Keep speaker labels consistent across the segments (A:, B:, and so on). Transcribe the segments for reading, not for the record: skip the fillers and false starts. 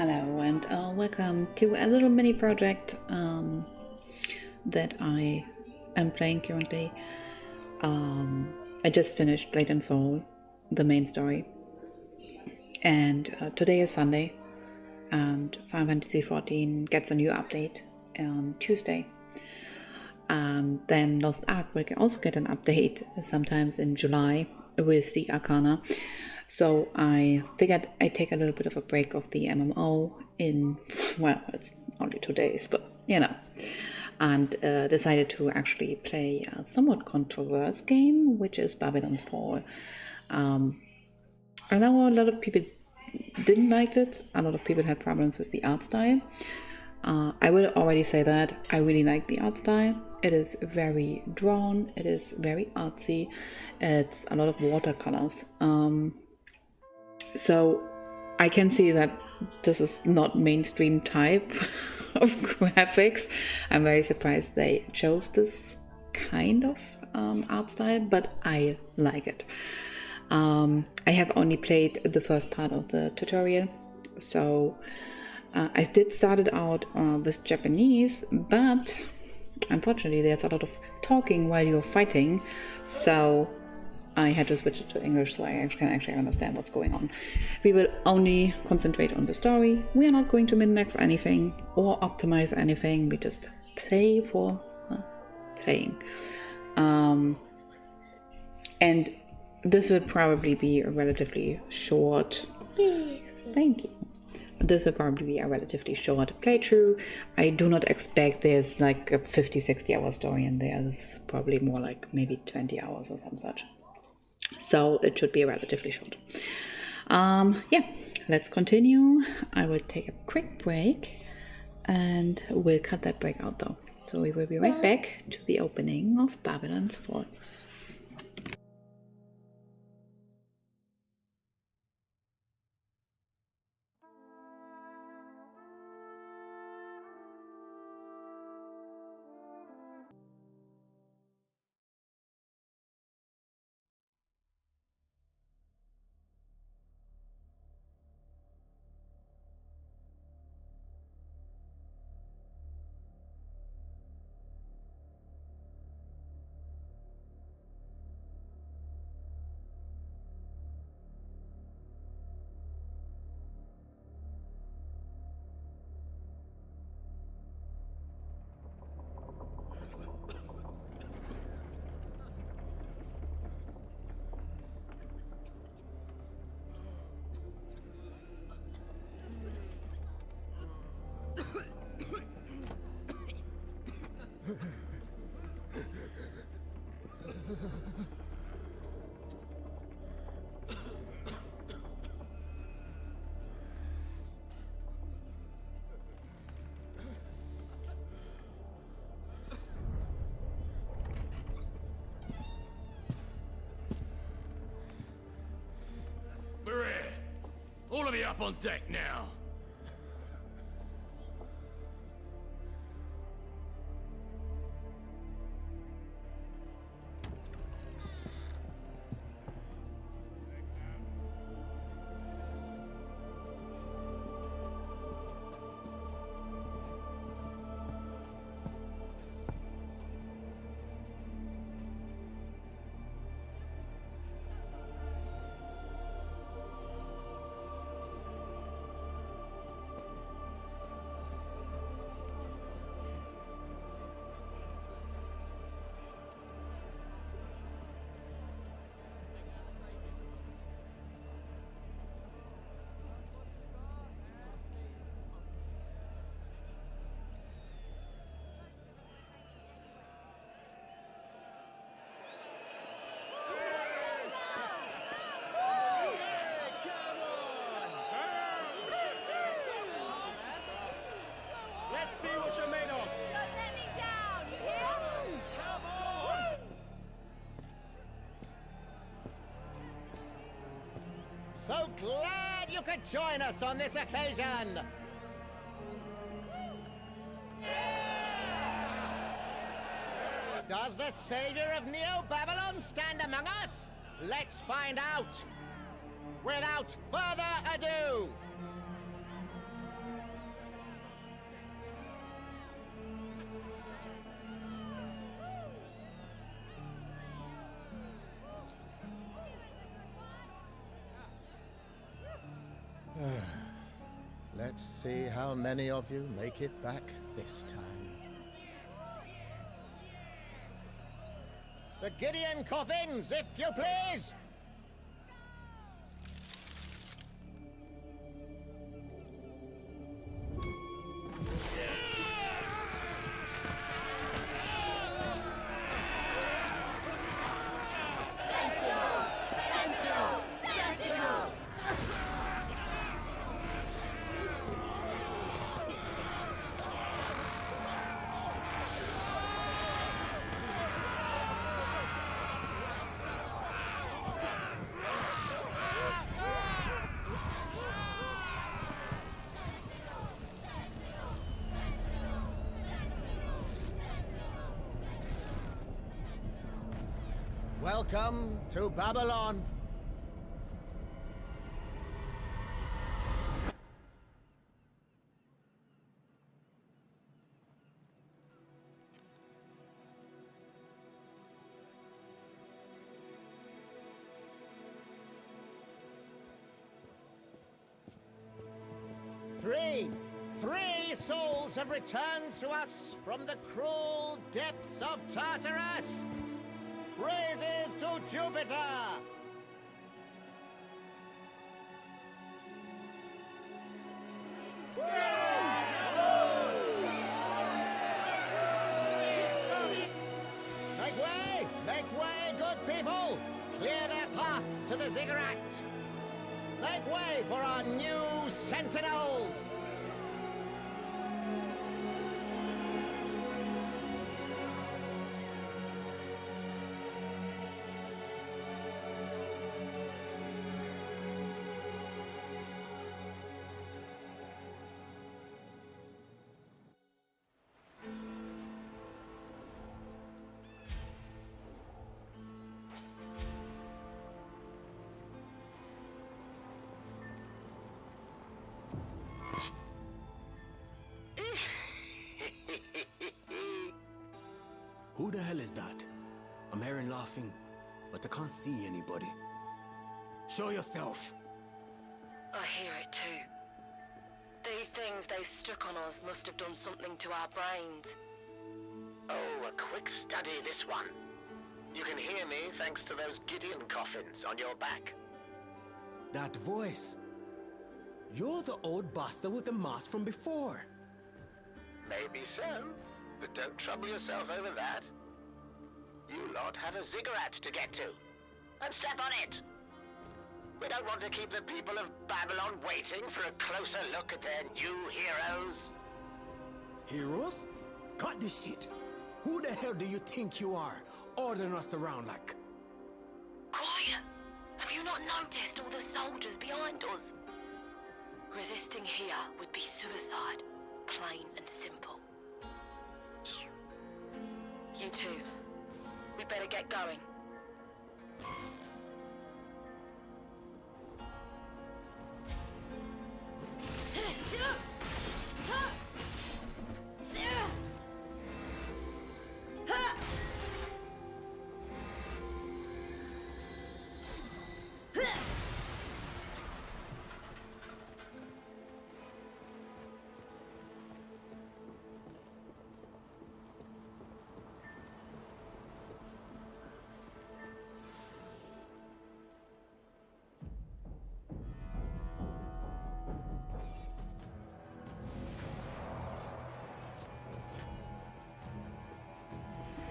A: Hello and welcome to a little mini project that I am playing currently. I just finished Blade and Soul, the main story, and today is Sunday, and Final Fantasy XIV gets a new update on Tuesday. And then Lost Ark will also get an update sometimes in July with the Arcana. So I figured I'd take a little bit of a break of the MMO it's only 2 days, but and decided to actually play a somewhat controversial game, which is Babylon's Fall. I know a lot of people didn't like it. A lot of people had problems with the art style. I will already say that I really like the art style. It is very drawn, it is very artsy, it's a lot of watercolors. So I can see that this is not mainstream type of graphics. I'm very surprised they chose this kind of art style, but I like it. I have only played the first part of the tutorial, so I did start it out with Japanese, but unfortunately there's a lot of talking while you're fighting, so I had to switch it to English so I can actually understand what's going on. We will only concentrate on the story. We are not going to min-max anything or optimize anything. We just play for playing. And this will probably be a relatively short... Thank you. This will probably be a relatively short playthrough. I do not expect there's like a 50-60 hour story in there. It's probably more like maybe 20 hours or some such. So it should be relatively short. Let's continue. I will take a quick break and we'll cut that break out though. So we will be right back to the opening of Babylon's Fall.
B: All of you up on deck now.
C: Let's see what you're made of.
D: Don't let me down, you hear?
C: Come on!
E: So glad you could join us on this occasion! Does the savior of Neo Babylon stand among us? Let's find out! Without further ado! Let's see how many of you make it back this time. The Gideon coffins, if you please! Welcome to Babylon. Three souls have returned to us from the cruel depths of Tartarus. Praises to Jupiter! Make way, good people! Clear their path to the ziggurat! Make way for our new sentinels!
F: Who the hell is that? I'm hearing laughing, but I can't see anybody. Show yourself!
G: I hear it too. These things they stuck on us must have done something to our brains.
H: Oh, a quick study, this one. You can hear me thanks to those Gideon coffins on your back.
F: That voice! You're the old bastard with the mask from before.
H: Maybe so, but don't trouble yourself over that. You lot have a ziggurat to get to, and step on it. We don't want to keep the people of Babylon waiting for a closer look at their new heroes.
F: Heroes? Cut this shit! Who the hell do you think you are, ordering us around like?
G: Quiet! Have you not noticed all the soldiers behind us? Resisting here would be suicide, plain and simple. You two, we better get going.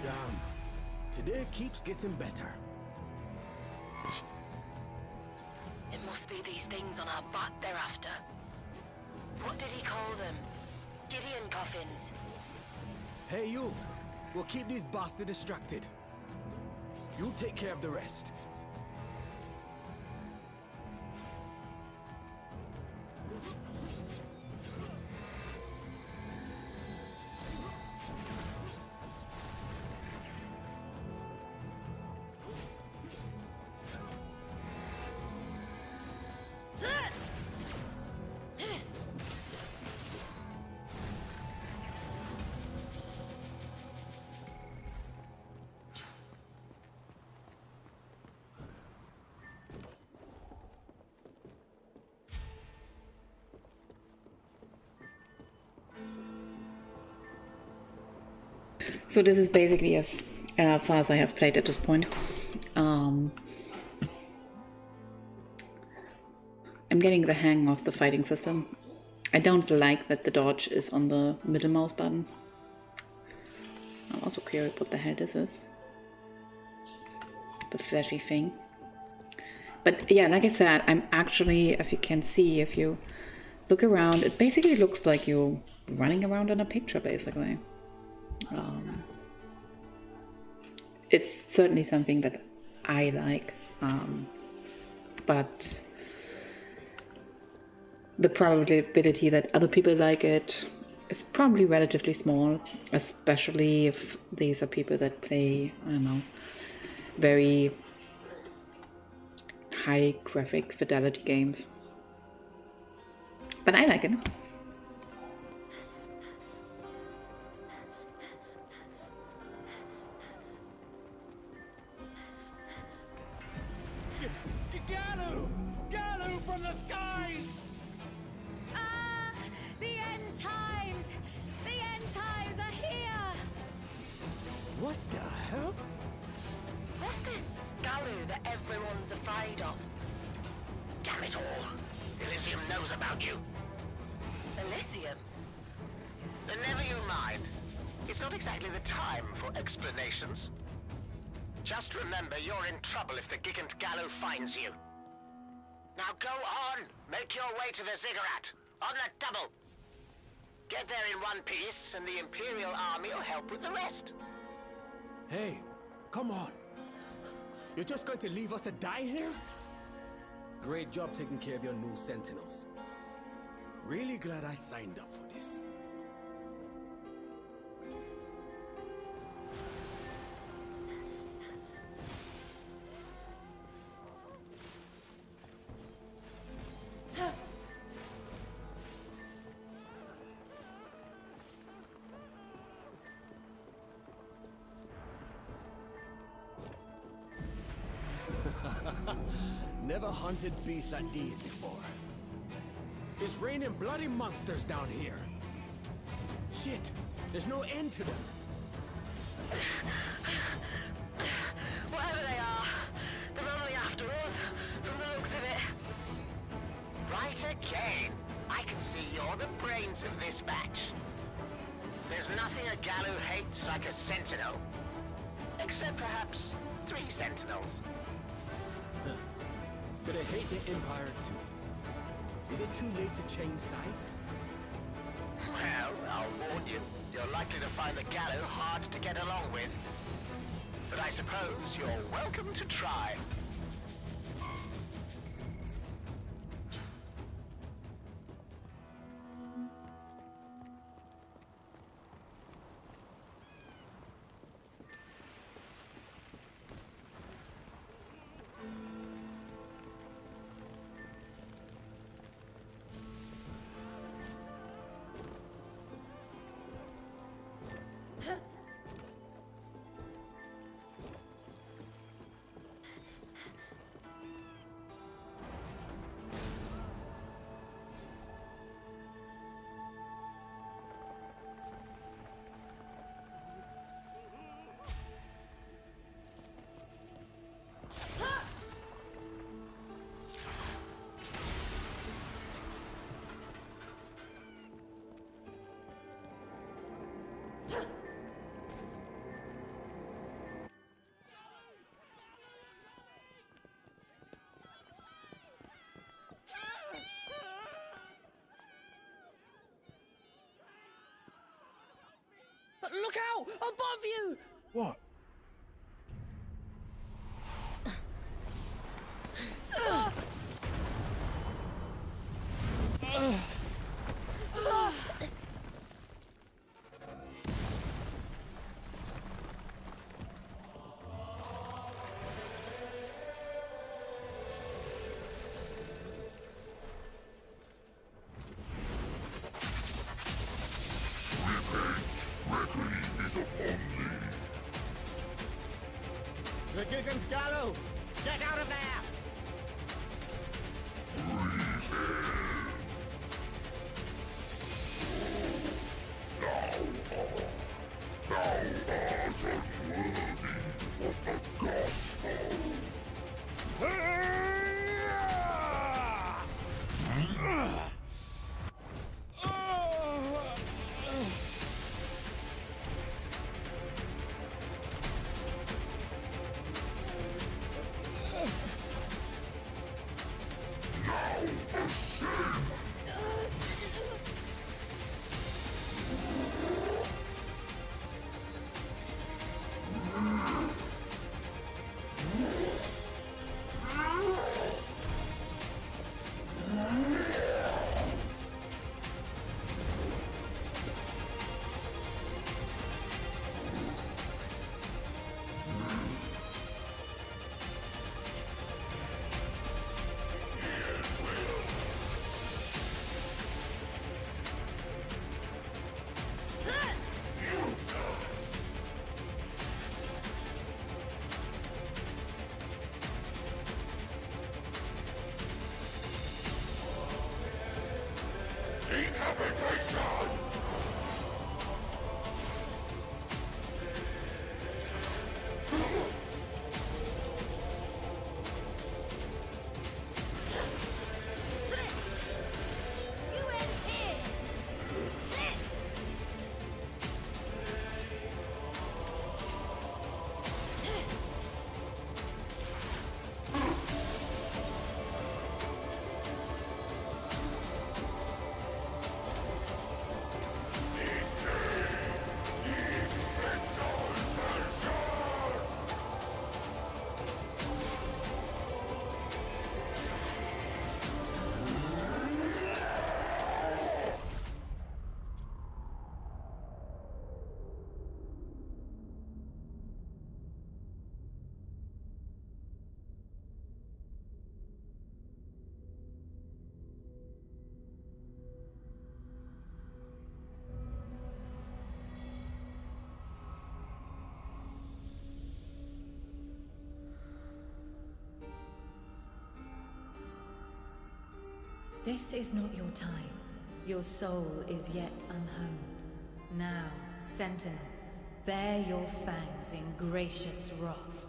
F: Damn. Today keeps getting better.
G: It must be these things on our back they're after. What did he call them? Gideon coffins.
F: Hey you! We'll keep these bastards distracted. You take care of the rest.
A: So this is basically as far as I have played at this point. I'm getting the hang of the fighting system. I don't like that the dodge is on the middle mouse button. I'm also curious what the hell this is. The flashy thing. But yeah, like I said, I'm actually, as you can see, if you look around, it basically looks like you're running around in a picture, basically. It's certainly something that I like, but the probability that other people like it is probably relatively small, especially if these are people that play, I don't know, very high graphic fidelity games. But I like it.
C: Galu! Galu from the skies!
D: Ah, the end times! The end times are here!
F: What the hell?
G: What's this Galu that everyone's afraid of?
H: Damn it all. Elysium knows about you.
G: Elysium?
H: Then never you mind. It's not exactly the time for explanations. Just remember you're in trouble if the Gigant Galu finds you. Now go on! Make your way to the ziggurat! On the double! Get there in one piece, and the Imperial Army will help with the rest.
F: Hey, come on. You're just going to leave us to die here? Great job taking care of your new sentinels. Really glad I signed up for this. Never hunted beasts like these before. It's raining bloody monsters down here. Shit, there's no end to them.
G: Whatever they are, they're only after us, from the looks of it.
H: Right again. I can see you're the brains of this batch. There's nothing a Galu hates like a sentinel. Except perhaps 3 sentinels.
F: So they hate the Empire too. Is it too late to change sides?
H: Well, I'll warn you. You're likely to find the Galu hard to get along with. But I suppose you're welcome to try.
C: Look out! Above you!
F: What?
E: The Gigant Galu! Get out of there!
B: Thou art
D: You end here! Sit!
I: This is not your time. Your soul is yet unhomed. Now, Sentinel, bare your fangs in gracious wrath.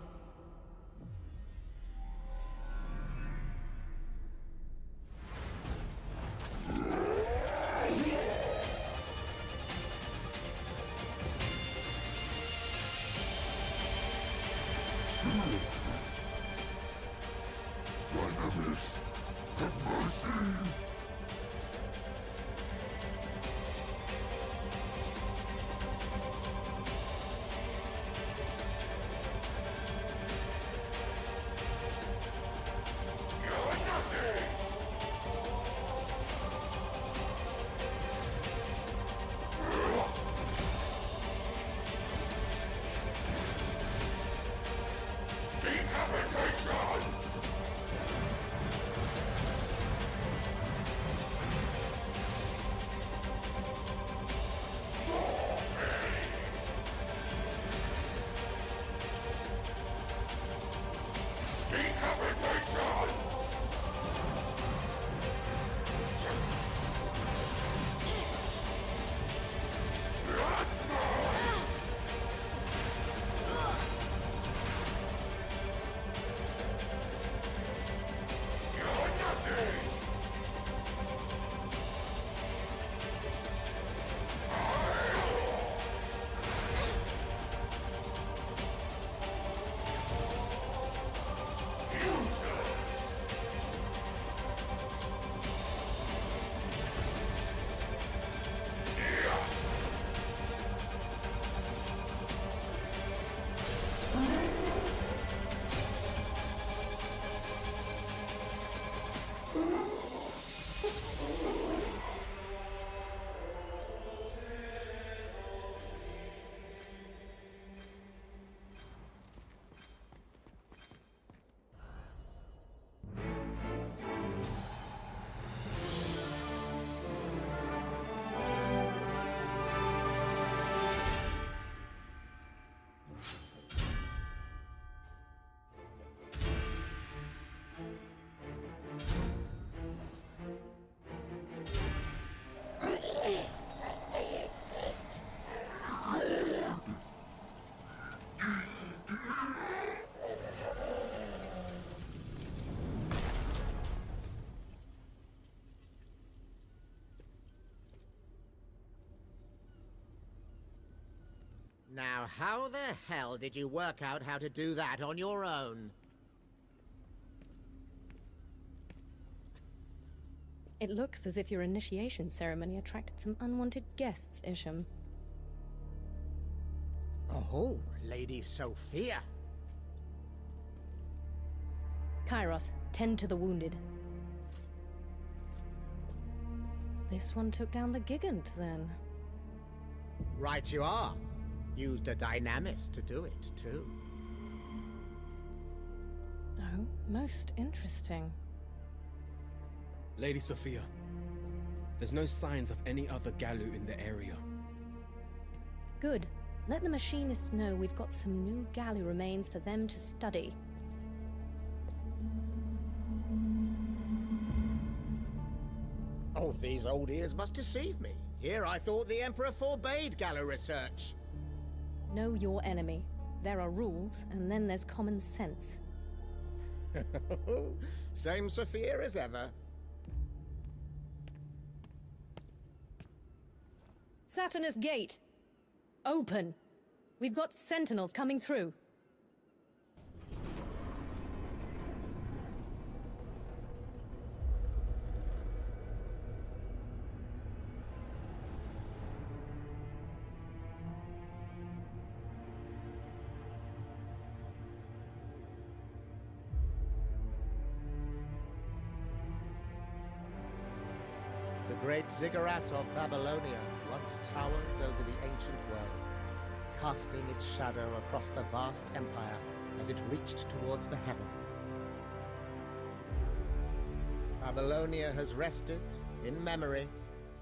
E: Now, how the hell did you work out how to do that on your own?
J: It looks as if your initiation ceremony attracted some unwanted guests, Isham.
E: Oh, Lady Sophia.
J: Kairos, tend to the wounded. This one took down the Gigant, then.
E: Right you are. Used a Dynamis to do it, too.
J: Oh, most interesting.
F: Lady Sophia, there's no signs of any other Galu in the area.
J: Good. Let the machinists know we've got some new Galu remains for them to study.
E: Oh, these old ears must deceive me. Here I thought the Emperor forbade Gallo research.
J: Know your enemy. There are rules, and then there's common sense.
E: Same Sophia as ever.
J: Saturnus Gate! Open! We've got sentinels coming through.
E: The great ziggurat of Babylonia once towered over the ancient world, casting its shadow across the vast empire as it reached towards the heavens. Babylonia has rested, in memory,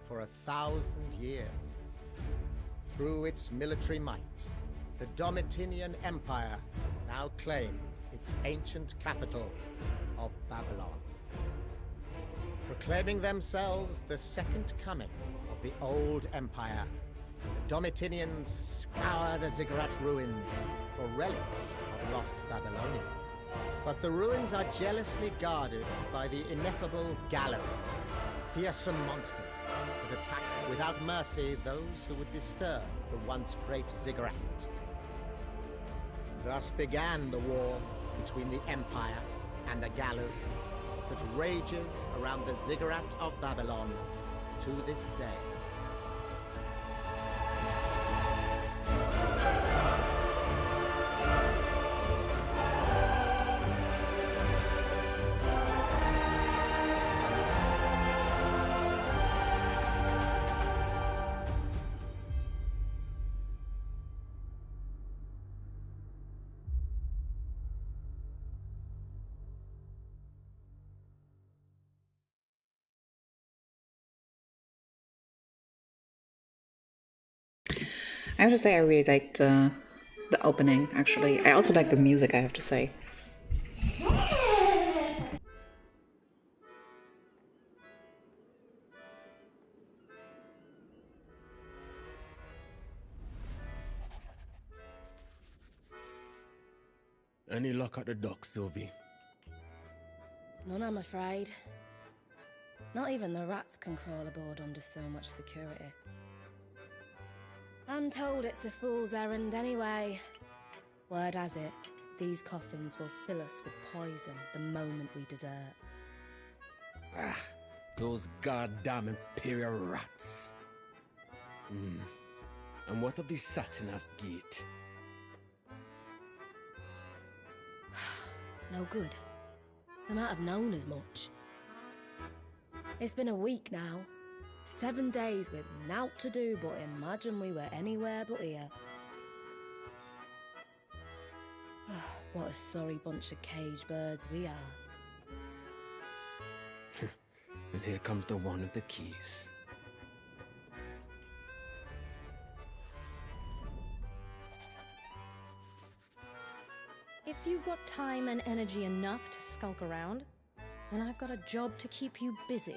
E: for 1,000 years. Through its military might, the Domitian Empire now claims its ancient capital of Babylon. Proclaiming themselves the second coming of the old empire, the Domitinians scour the ziggurat ruins for relics of lost Babylonia. But the ruins are jealously guarded by the ineffable Gallo, fearsome monsters that attack without mercy those who would disturb the once great ziggurat. Thus began the war between the Empire and the Gallo that rages around the ziggurat of Babylon to this day.
A: I have to say I really liked the opening, actually. I also like the music, I have to say.
F: Any luck at the dock, Sylvie?
K: None, I'm afraid. Not even the rats can crawl aboard under so much security. I'm told it's a fool's errand anyway. Word has it, these coffins will fill us with poison the moment we desert.
F: Ah, those goddamn Imperial rats. And what of the Saturnus Gate?
K: No good. I might have known as much. It's been a week now. 7 days with naught to do but imagine we were anywhere but here. What a sorry bunch of cage birds we are.
F: And here comes the one with the keys.
J: If you've got time and energy enough to skulk around, then I've got a job to keep you busy.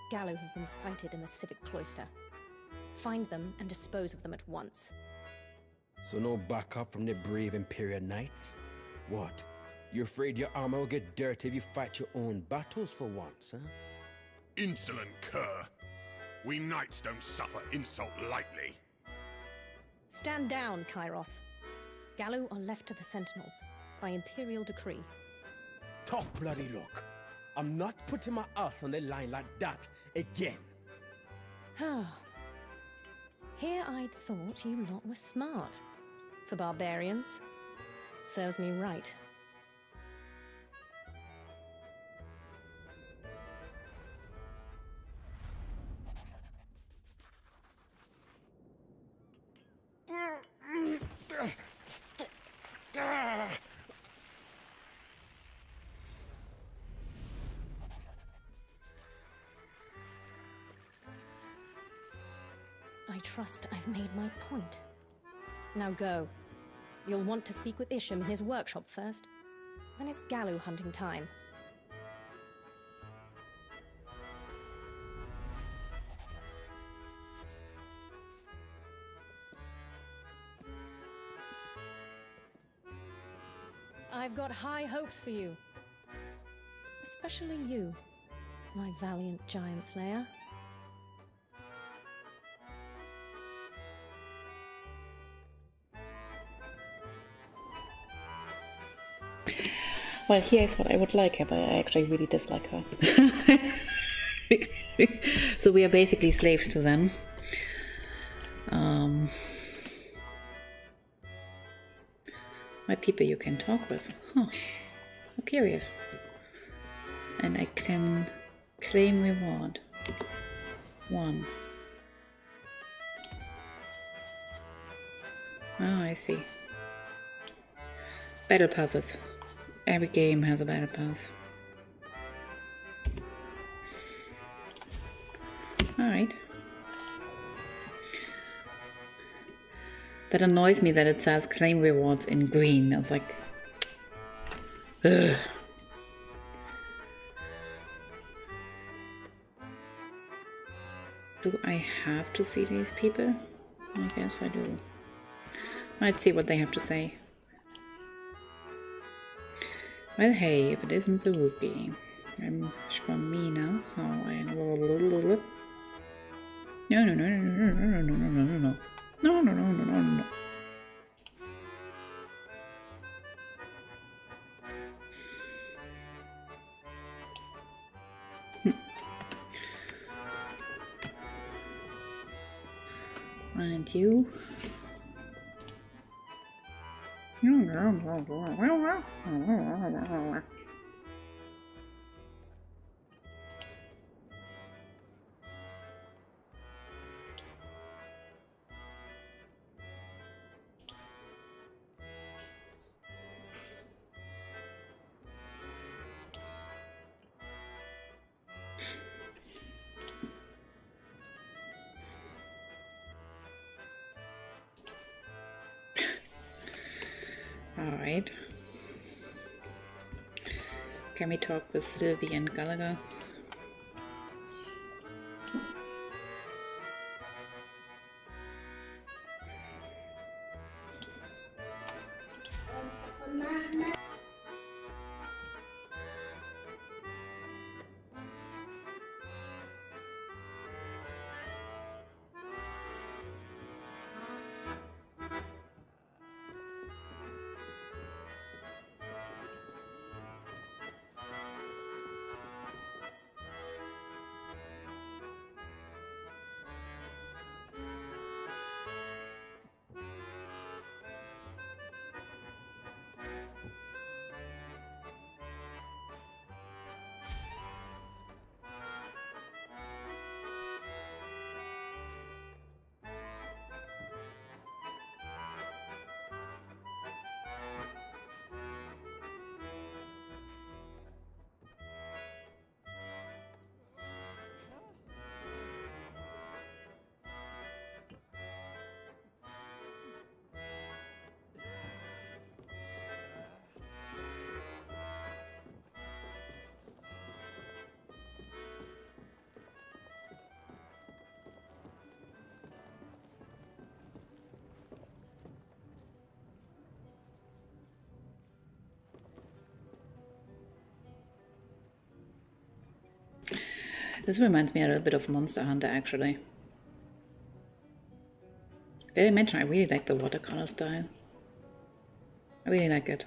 J: Gallo have been sighted in the civic cloister. Find them and dispose of them at once.
F: So no backup from the brave Imperial Knights? What? You're afraid your armor will get dirty if you fight your own battles for once, huh?
B: Insolent cur. We knights don't suffer insult lightly.
J: Stand down, Kairos. Gallo are left to the Sentinels by Imperial decree.
F: Tough bloody look. I'm not putting my ass on the line like that again.
J: Here I'd thought you lot were smart. For barbarians. Serves me right. I trust I've made my point. Now go. You'll want to speak with Isham in his workshop first. Then it's Gallo hunting time. I've got high hopes for you. Especially you, my valiant giant slayer.
A: Well, here's what I would like her, but I actually really dislike her. So we are basically slaves to them. My people you can talk with. Huh. I'm curious. And I can claim reward. 1. Oh, I see. Battle passes. Every game has a battle pass. Alright. That annoys me that it says claim rewards in green. It's like... ugh. Do I have to see these people? I guess I do. Let's see what they have to say. Well, hey, if it isn't the rupee. I'm Shpamina. Oh, I know. No, no, no, no, no, no, no, no, no, no, no. No, no, no, no, no, no. And you. Alright. Can we talk with Sylvie and Gallagher? This reminds me a little bit of Monster Hunter, actually. Did I mention I really like the watercolor style? I really like it.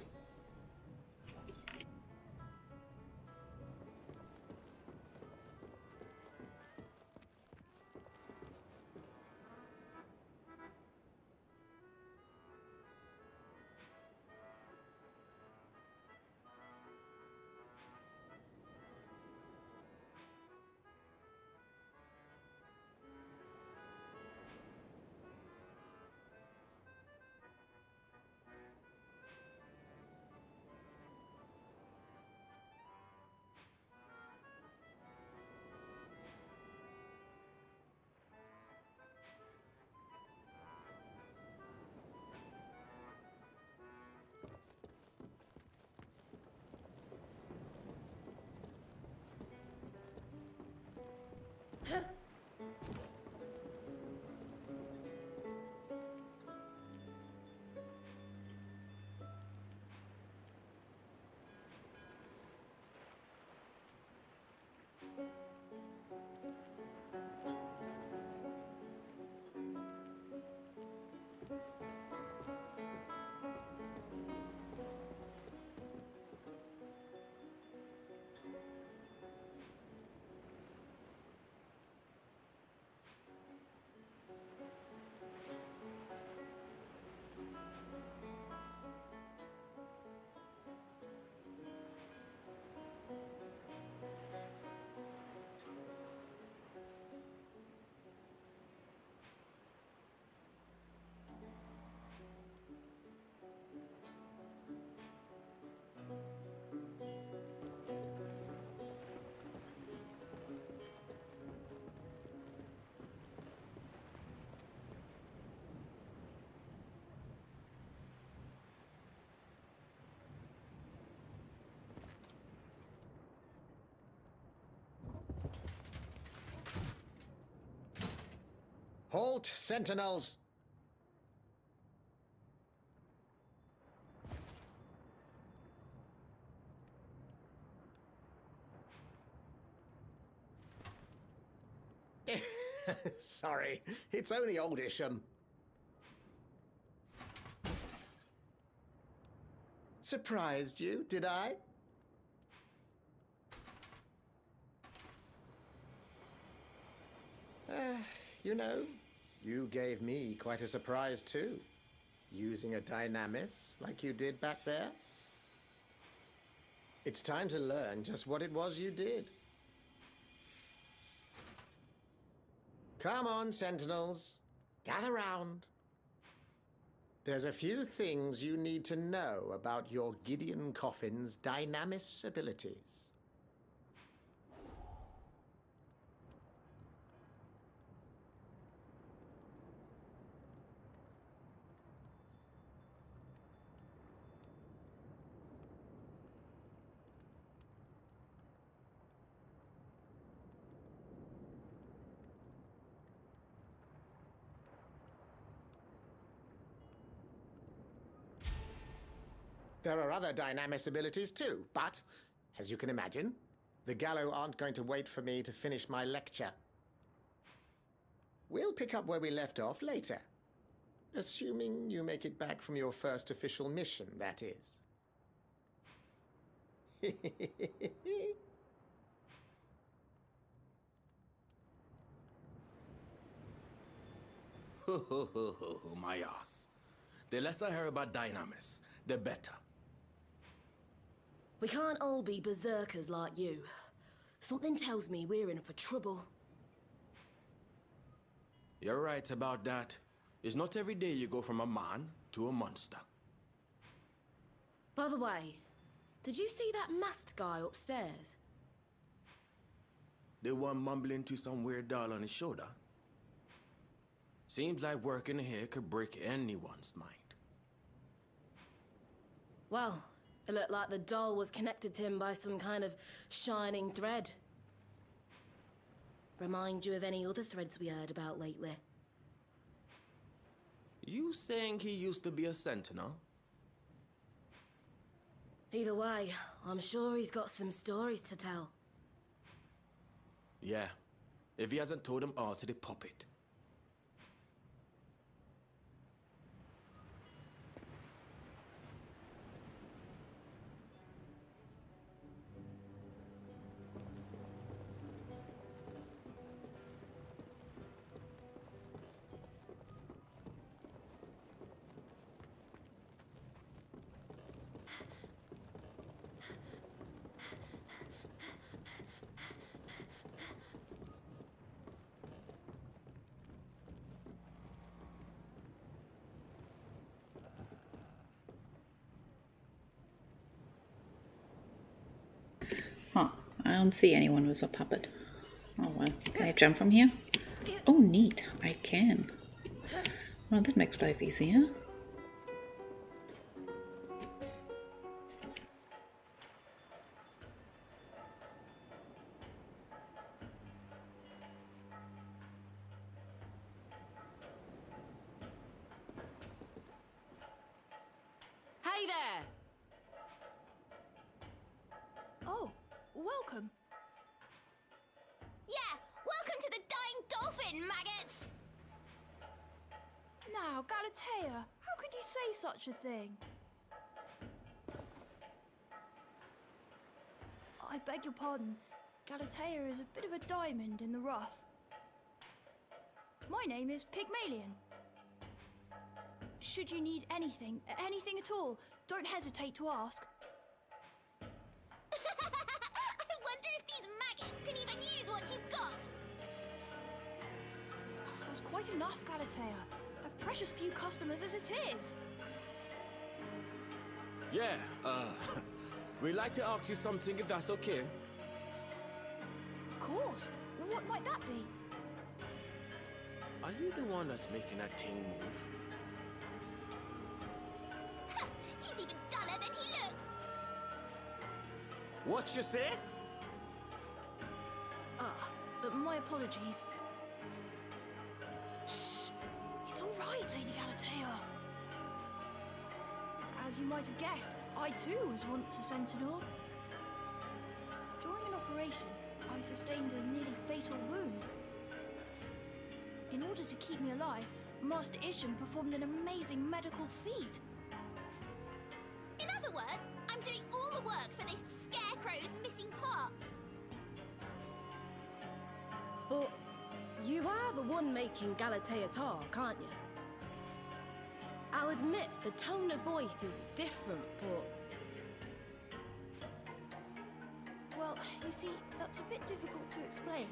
E: Halt, sentinels! Sorry, it's only old Isham. Surprised you, did I? You know, you gave me quite a surprise too. Using a Dynamis like you did back there. It's time to learn just what it was you did. Come on, sentinels. Gather round. There's a few things you need to know about your Gideon Coffin's Dynamis abilities. There are other Dynamis abilities too, but, as you can imagine, the Gallo aren't going to wait for me to finish my lecture. We'll pick up where we left off later. Assuming you make it back from your first official mission, that is.
F: My ass. The less I hear about Dynamis, the better.
K: We can't all be berserkers like you. Something tells me we're in for trouble.
F: You're right about that. It's not every day you go from a man to a monster.
K: By the way, did you see that masked guy upstairs?
F: The one mumbling to some weird doll on his shoulder? Seems like working here could break anyone's mind.
K: Well, it looked like the doll was connected to him by some kind of shining thread. Remind you of any other threads we heard about lately?
F: You saying he used to be a sentinel?
K: Either way, I'm sure he's got some stories to tell.
F: Yeah, if he hasn't told them all to the puppet.
A: Huh, I don't see anyone with a puppet. Oh well, can I jump from here? Oh neat, I can. Well, that makes life easier.
K: Hey there!
L: Oh, welcome.
D: Yeah, welcome to the Dying Dolphin, maggots!
L: Now, Galatea, how could you say such a thing? I beg your pardon. Galatea is a bit of a diamond in the rough. My name is Pygmalion. Should you need anything at all, don't hesitate to ask.
D: I wonder if these maggots can even use what you've got!
L: That's quite enough, Galatea. I've precious few customers as it is.
F: Yeah, we'd like to ask you something if that's okay.
L: Of course. What might that be?
F: Are you the one that's making that thing move?
D: He's even duller than he looks!
F: What you say?
L: My apologies. right, Lady Galatea. As you might have guessed, I too was once a sentinel. During an operation, I sustained a nearly fatal wound. In order to keep me alive, Master Isham performed an amazing medical feat.
D: In other words, I'm doing all the work for this scarecrow's missing parts.
K: But you are the one making Galatea talk, aren't you? I'll admit the tone of voice is different, but...
L: Well, you see, that's a bit difficult to explain.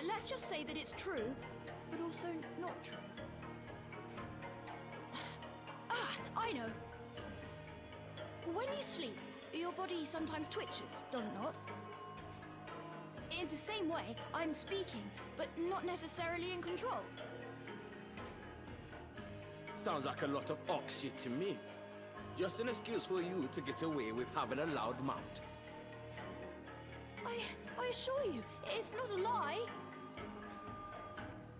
L: Let's just say that it's true, but also not true. I know. When you sleep, your body sometimes twitches, does it not? In the same way, I'm speaking, but not necessarily in control.
F: Sounds like a lot of ox shit to me. Just an excuse for you to get away with having a loud mouth.
L: I assure you, it's not a lie.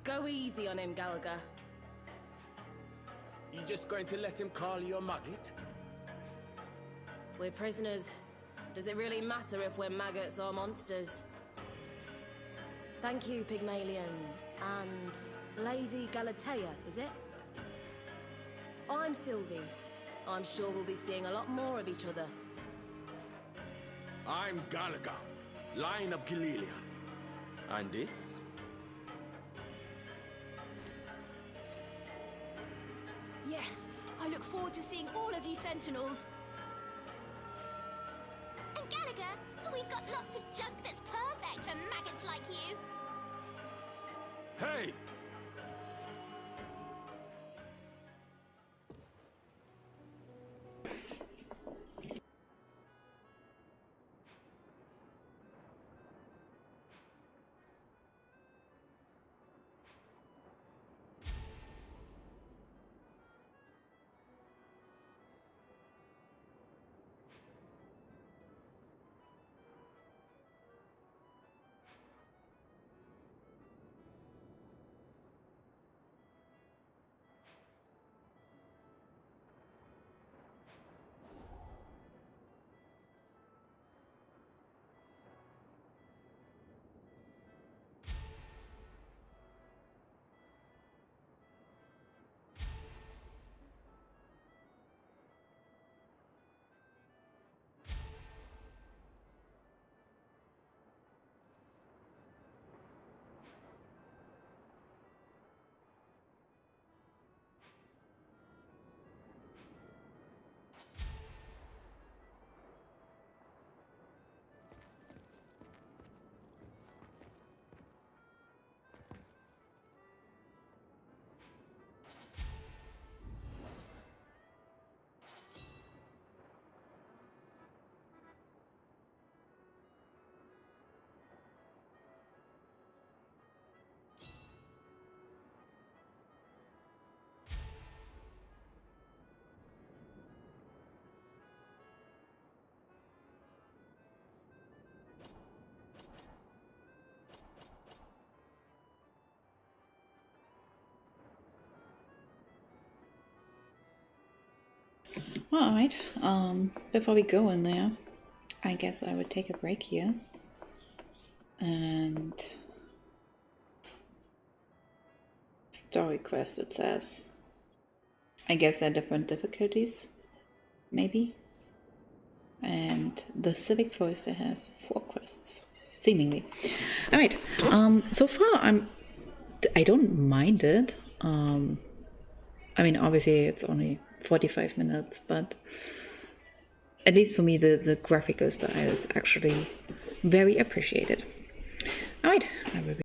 K: Go easy on him, Gallagher.
F: You just going to let him call you a maggot?
K: We're prisoners. Does it really matter if we're maggots or monsters? Thank you, Pygmalion. And Lady Galatea, is it? I'm Sylvie. I'm sure we'll be seeing a lot more of each other.
F: I'm Gallagher, Lion of Gilelion. And this?
L: Yes, I look forward to seeing all of you Sentinels.
D: And Gallagher, we've got lots of junk that's perfect for maggots like you.
F: Hey!
A: Alright, before we go in there, I guess I would take a break here. And story quest, it says. I guess there are different difficulties, maybe. And the Civic Cloister has 4 quests, seemingly. Alright, so far I don't mind it. I mean, obviously it's only 45 minutes, but at least for me the graphical style is actually very appreciated. Alright, I will be